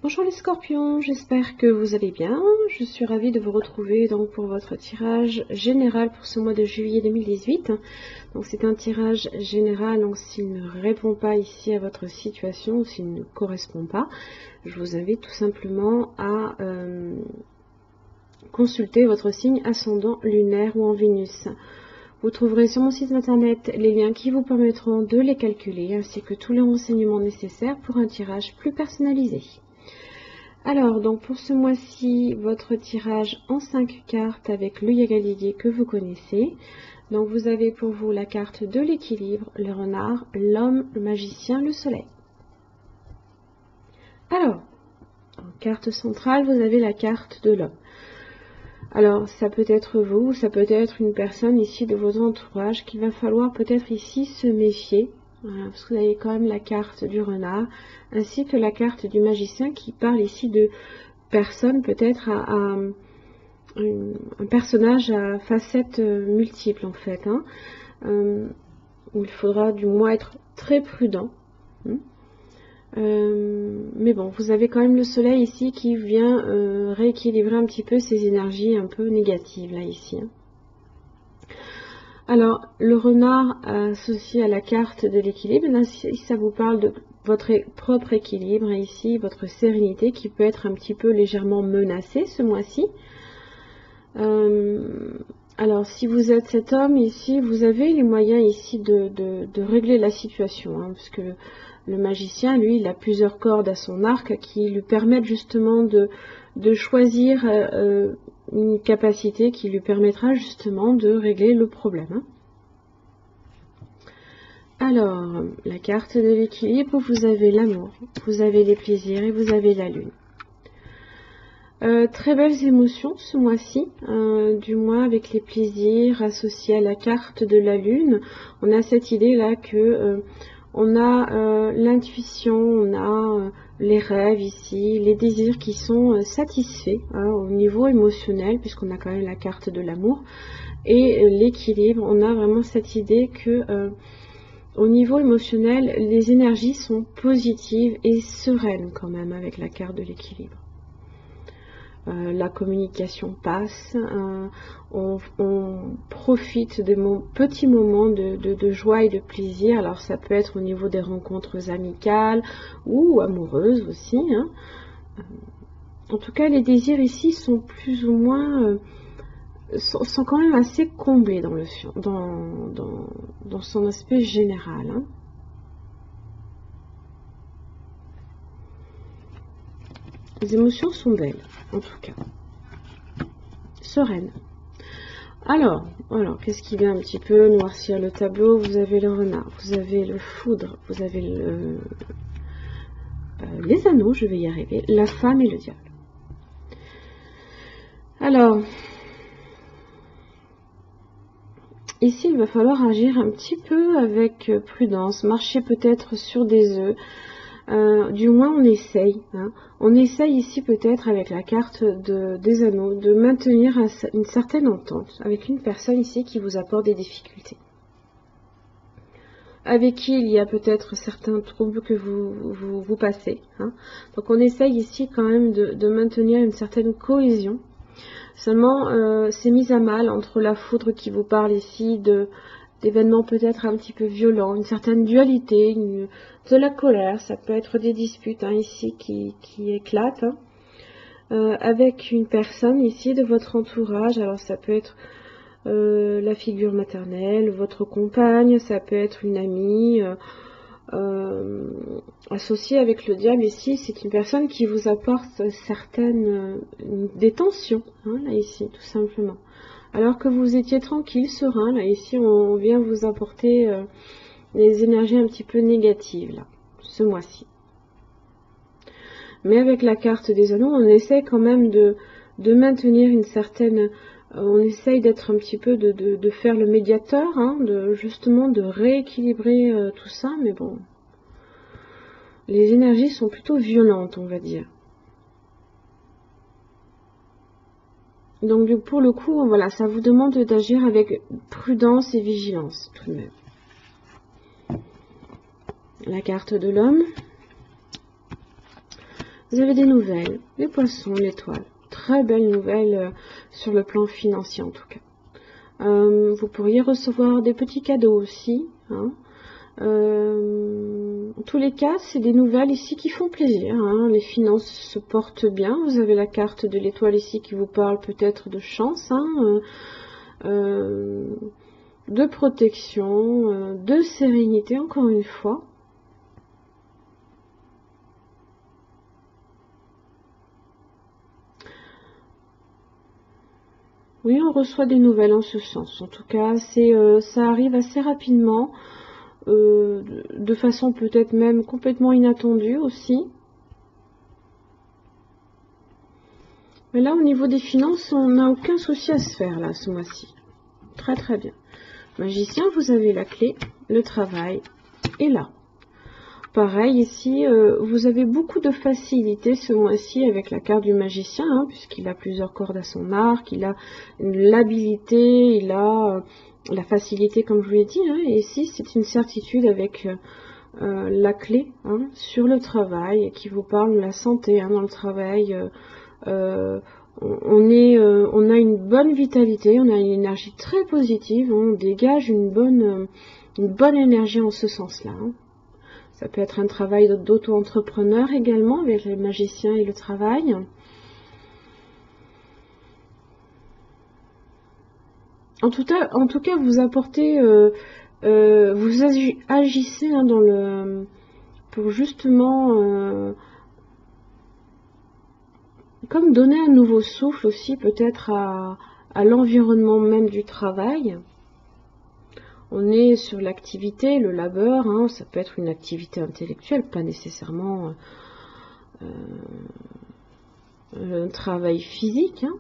Bonjour les scorpions, j'espère que vous allez bien. Je suis ravie de vous retrouver donc pour votre tirage général pour ce mois de juillet 2018. Donc c'est un tirage général, donc s'il ne répond pas ici à votre situation ou s'il ne correspond pas, je vous invite tout simplement à consulter votre signe ascendant lunaire ou en Vénus. Vous trouverez sur mon site internet les liens qui vous permettront de les calculer ainsi que tous les renseignements nécessaires pour un tirage plus personnalisé. Alors, donc pour ce mois-ci, votre tirage en 5 cartes avec le Yagaligué que vous connaissez. Donc vous avez pour vous la carte de l'équilibre, le renard, l'homme, le magicien, le soleil. Alors, en carte centrale, vous avez la carte de l'homme. Alors, ça peut être vous, ça peut être une personne ici de votre entourage qu'il va falloir peut-être ici se méfier. Voilà, parce que vous avez quand même la carte du renard, ainsi que la carte du magicien qui parle ici de personne peut-être à un personnage à facettes multiples en fait. Où il faudra du moins être très prudent. Mais bon, vous avez quand même le soleil ici qui vient rééquilibrer un petit peu ces énergies un peu négatives là ici. Alors, le renard associé à la carte de l'équilibre, ici ça vous parle de votre propre équilibre, et ici votre sérénité qui peut être un petit peu légèrement menacée ce mois-ci. Alors, si vous êtes cet homme ici, vous avez les moyens ici de régler la situation, parce que le magicien, lui, il a plusieurs cordes à son arc qui lui permettent justement de choisir une capacité qui lui permettra justement de régler le problème. Alors, la carte de l'équilibre, vous avez l'amour, vous avez les plaisirs et vous avez la lune. Très belles émotions ce mois-ci, du moins avec les plaisirs associés à la carte de la lune. On a cette idée là que on a l'intuition, on a les rêves ici, les désirs qui sont satisfaits au niveau émotionnel, puisqu'on a quand même la carte de l'amour, et l'équilibre. On a vraiment cette idée que au niveau émotionnel, les énergies sont positives et sereines quand même avec la carte de l'équilibre. La communication passe, on profite de petits moments de joie et de plaisir. Alors ça peut être au niveau des rencontres amicales ou amoureuses aussi. En tout cas, les désirs ici sont plus ou moins sont quand même assez comblés dans son aspect général. Les émotions sont belles, en tout cas. Sereines. Alors, qu'est-ce qui vient un petit peu noircir le tableau? Vous avez le renard, vous avez le foudre, vous avez les anneaux, je vais y arriver, la femme et le diable. Alors, ici, il va falloir agir un petit peu avec prudence, marcher peut-être sur des œufs. Du moins on essaye. On essaye ici peut-être avec la carte des anneaux de maintenir une certaine entente avec une personne ici qui vous apporte des difficultés. Avec qui il y a peut-être certains troubles que vous passez. Donc on essaye ici quand même de maintenir une certaine cohésion. Seulement c'est mis à mal entre la foudre qui vous parle ici d'événements peut-être un petit peu violents, une certaine dualité, de la colère, ça peut être des disputes ici qui éclatent, avec une personne ici de votre entourage. Alors ça peut être la figure maternelle, votre compagne, ça peut être une amie, associée avec le diable ici, c'est une personne qui vous apporte certaines des tensions, là ici, tout simplement. Alors que vous étiez tranquille, serein, là ici on vient vous apporter des énergies un petit peu négatives là, ce mois-ci. Mais avec la carte des anneaux, on essaie quand même de maintenir une certaine, on essaye d'être un petit peu de faire le médiateur, justement de rééquilibrer tout ça, mais bon, les énergies sont plutôt violentes, on va dire. Donc pour le coup, voilà, ça vous demande d'agir avec prudence et vigilance tout de même. La carte de l'homme. Vous avez des nouvelles, les poissons, l'étoile. Très belle nouvelle sur le plan financier en tout cas. Vous pourriez recevoir des petits cadeaux aussi. Hein. En tous les cas, c'est des nouvelles ici qui font plaisir. Hein. Les finances se portent bien. Vous avez la carte de l'étoile ici qui vous parle peut-être de chance, hein, de protection, de sérénité, encore une fois. Oui, on reçoit des nouvelles en ce sens. En tout cas, ça arrive assez rapidement. De façon peut-être même complètement inattendue aussi. Mais là, au niveau des finances, on n'a aucun souci à se faire là, ce mois-ci. Très très bien. Magicien, vous avez la clé, le travail et là. Pareil, ici, vous avez beaucoup de facilité ce mois-ci avec la carte du magicien, hein, puisqu'il a plusieurs cordes à son arc, il a l'habilité, il a la facilité, comme je vous l'ai dit. Hein, et ici, c'est une certitude avec la clé, hein, sur le travail, qui vous parle de la santé, hein, dans le travail. On a une bonne vitalité, on a une énergie très positive, on dégage une bonne énergie en ce sens-là. Hein. Ça peut être un travail d'auto-entrepreneur également, avec les magiciens et le travail. En tout cas, vous apportez, vous agissez, hein, pour justement, comme donner un nouveau souffle aussi, peut-être à l'environnement même du travail. On est sur l'activité, le labeur, hein, ça peut être une activité intellectuelle, pas nécessairement un travail physique. Hein.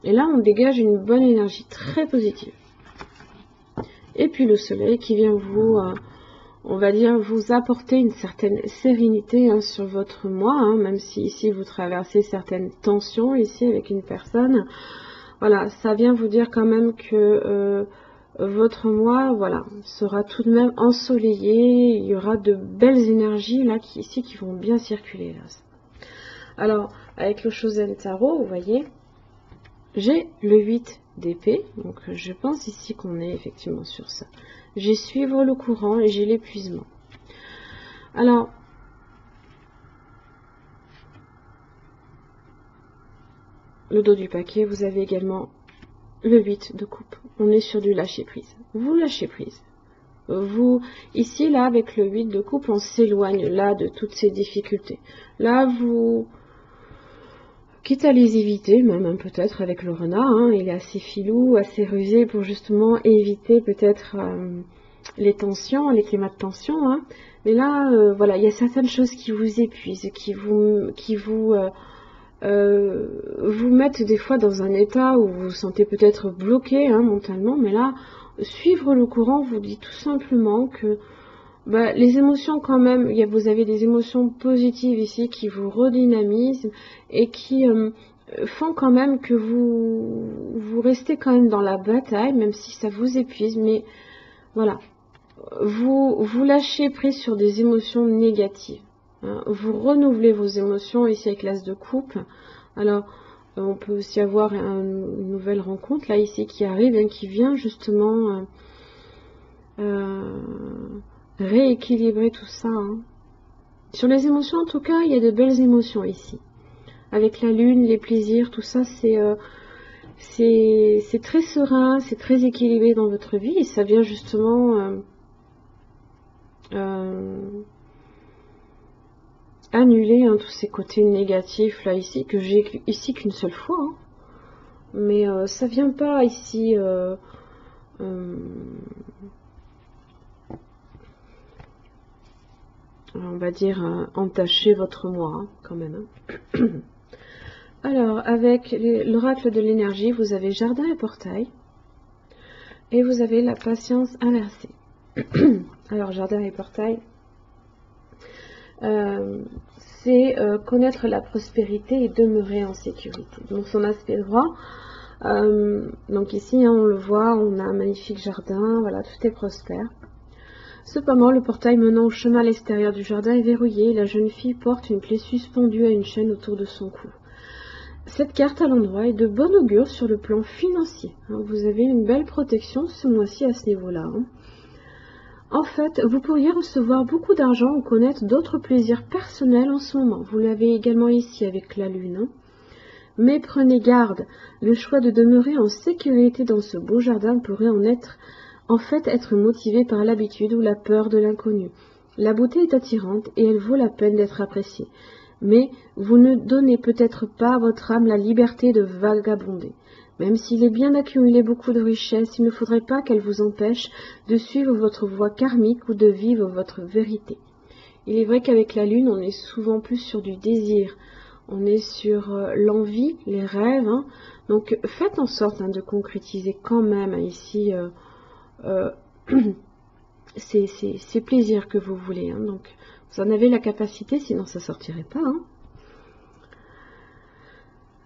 Et là, on dégage une bonne énergie très positive. Et puis le soleil qui vient vous, on va dire, vous apporter une certaine sérénité, hein, sur votre mois, hein, même si ici vous traversez certaines tensions ici avec une personne. Voilà, ça vient vous dire quand même que votre mois, voilà, sera tout de même ensoleillé. Il y aura de belles énergies là ici qui vont bien circuler. Là. Alors, avec le Shozen Tarot, vous voyez, j'ai le 8 d'épée, donc je pense ici qu'on est effectivement sur ça. J'ai suivre le courant et j'ai l'épuisement. Alors, le dos du paquet, vous avez également le 8 de coupe. On est sur du lâcher prise. Vous lâchez prise. Vous, ici, là, avec le 8 de coupe, on s'éloigne là de toutes ces difficultés. Là, vous, quitte à les éviter, même peut-être avec le renard, hein, il est assez filou, assez rusé pour justement éviter peut-être les tensions, les climats de tension. Hein. Mais là, voilà, il y a certaines choses qui vous épuisent, qui vous mettent des fois dans un état où vous vous sentez peut-être bloqué, hein, mentalement. Mais là, suivre le courant vous dit tout simplement que les émotions quand même, vous avez des émotions positives ici qui vous redynamisent et qui font quand même que vous restez quand même dans la bataille, même si ça vous épuise. Mais voilà, vous lâchez prise sur des émotions négatives. Hein, vous renouvelez vos émotions ici avec l'as de coupe. Alors, on peut aussi avoir une nouvelle rencontre là ici qui arrive, hein, qui vient justement rééquilibrer tout ça. Hein. Sur les émotions, en tout cas, il y a de belles émotions ici. Avec la lune, les plaisirs, tout ça, c'est très serein, c'est très équilibré dans votre vie. Et ça vient justement annuler, hein, tous ces côtés négatifs là ici, que j'ai ici qu'une seule fois. Hein. Mais ça vient pas ici... on va dire entacher votre moi, hein, quand même. Hein. Alors, avec l'oracle de l'énergie, vous avez jardin et portail. Et vous avez la patience inversée. Alors, jardin et portail, c'est connaître la prospérité et demeurer en sécurité. Donc, son aspect droit. Donc ici, hein, on le voit, on a un magnifique jardin, voilà, tout est prospère. Cependant, le portail menant au chemin à l'extérieur du jardin est verrouillé et la jeune fille porte une clé suspendue à une chaîne autour de son cou. Cette carte à l'endroit est de bon augure sur le plan financier. Vous avez une belle protection ce mois-ci à ce niveau-là. En fait, vous pourriez recevoir beaucoup d'argent ou connaître d'autres plaisirs personnels en ce moment. Vous l'avez également ici avec la lune. Mais prenez garde, le choix de demeurer en sécurité dans ce beau jardin pourrait en fait être motivé par l'habitude ou la peur de l'inconnu. La beauté est attirante et elle vaut la peine d'être appréciée. Mais vous ne donnez peut-être pas à votre âme la liberté de vagabonder. Même s'il est bien d'accumuler beaucoup de richesses, il ne faudrait pas qu'elle vous empêche de suivre votre voie karmique ou de vivre votre vérité. Il est vrai qu'avec la lune, on est souvent plus sur du désir. On est sur l'envie, les rêves. Donc faites en sorte de concrétiser quand même ici ces plaisirs que vous voulez. Donc vous en avez la capacité, sinon ça ne sortirait pas.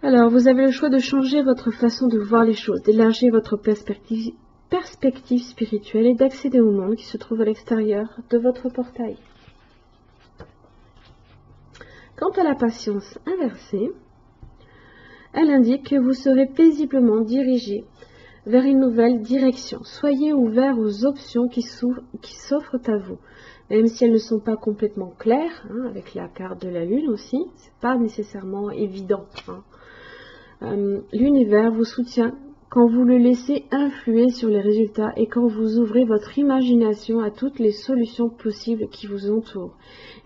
Alors vous avez le choix de changer votre façon de voir les choses, d'élargir votre perspective spirituelle et d'accéder au monde qui se trouve à l'extérieur de votre portail. Quant à la patience inversée, elle indique que vous serez paisiblement dirigé vers une nouvelle direction. Soyez ouvert aux options qui s'offrent à vous, même si elles ne sont pas complètement claires, avec la carte de la lune aussi, c'est pas nécessairement évident. L'univers vous soutient quand vous le laissez influer sur les résultats et quand vous ouvrez votre imagination à toutes les solutions possibles qui vous entourent.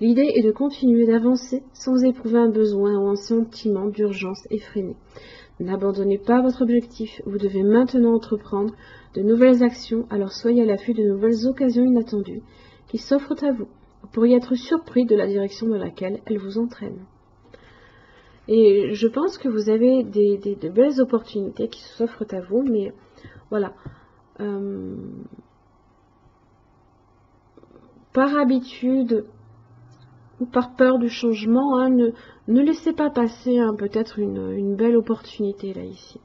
L'idée est de continuer d'avancer sans éprouver un besoin ou un sentiment d'urgence effréné. N'abandonnez pas votre objectif, vous devez maintenant entreprendre de nouvelles actions, alors soyez à l'affût de nouvelles occasions inattendues qui s'offrent à vous. Vous pourriez être surpris de la direction dans laquelle elles vous entraînent. Et je pense que vous avez de belles opportunités qui s'offrent à vous, mais voilà. Par habitude ou par peur du changement, ne laissez pas passer peut-être une belle opportunité là ici.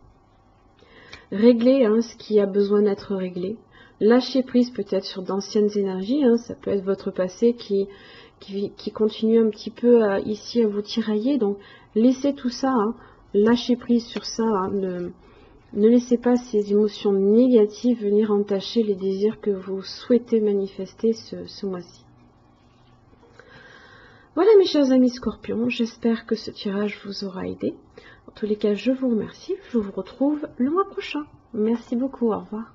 Réglez ce qui a besoin d'être réglé. Lâchez prise peut-être sur d'anciennes énergies, ça peut être votre passé qui continue un petit peu ici à vous tirailler, donc laissez tout ça, lâchez prise sur ça, ne laissez pas ces émotions négatives venir entacher les désirs que vous souhaitez manifester ce mois-ci. Voilà mes chers amis scorpions, j'espère que ce tirage vous aura aidé. En tous les cas, je vous remercie, je vous retrouve le mois prochain. Merci beaucoup, au revoir.